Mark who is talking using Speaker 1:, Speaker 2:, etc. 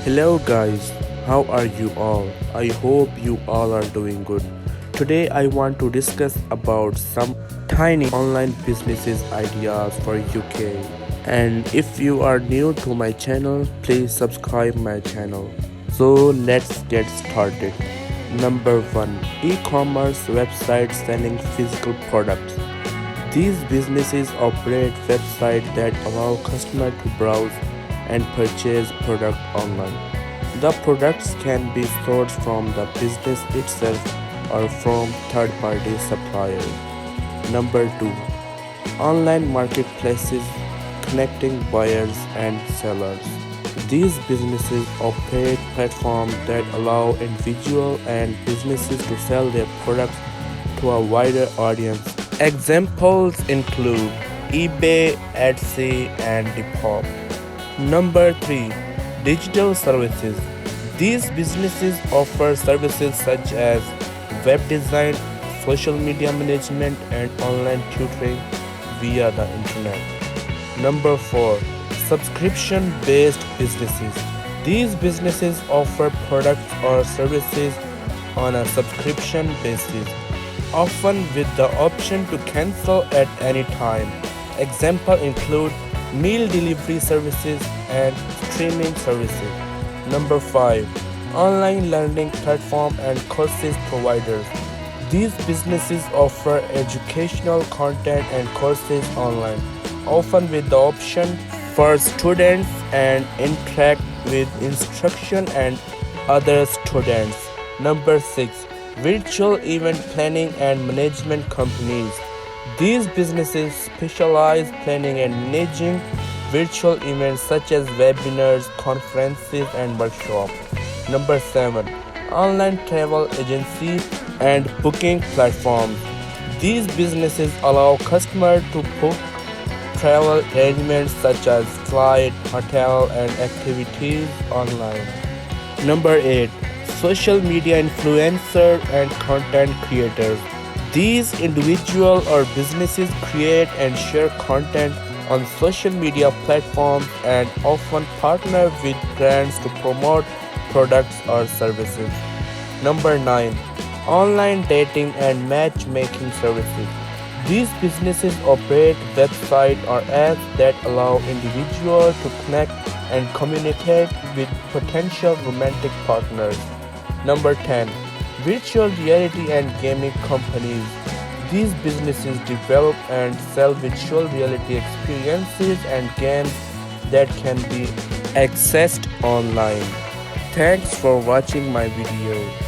Speaker 1: Hello guys, how are you all? I hope you all are doing good. Today I want to discuss about some tiny online businesses ideas for UK. And if you are new to my channel, please subscribe my channel. So let's get started. Number 1. E-commerce websites selling physical products. These businesses operate websites that allow customers to browse and purchase products online. The products can be sourced from the business itself or from third-party suppliers. Number 2. Online marketplaces connecting buyers and sellers. These businesses operate platforms that allow individuals and businesses to sell their products to a wider audience. Examples include eBay, Etsy, and Depop. Number 3. Digital services. These businesses offer services such as web design, social media management, and online tutoring via the internet. Number 4. Subscription-based businesses. These businesses offer products or services on a subscription basis, often with the option to cancel at any time. Examples include meal delivery services and streaming services. Number 5. Online learning platform and courses providers. These businesses offer educational content and courses online, often with the option for students and interact with instruction and other students. Number 6. Virtual event planning and management companies. These businesses specialize planning and managing virtual events such as webinars, conferences, and workshops. Number 7. Online travel agencies and booking platforms. These businesses allow customers to book travel arrangements such as flight, hotel, and activities online. Number 8. Social media influencer and content creators. These individuals or businesses create and share content on social media platforms and often partner with brands to promote products or services. Number 9. Online dating and matchmaking services. These businesses operate websites or apps that allow individuals to connect and communicate with potential romantic partners. Number 10. Virtual reality and gaming companies. These businesses develop and sell virtual reality experiences and games that can be accessed online. Thanks for watching my video.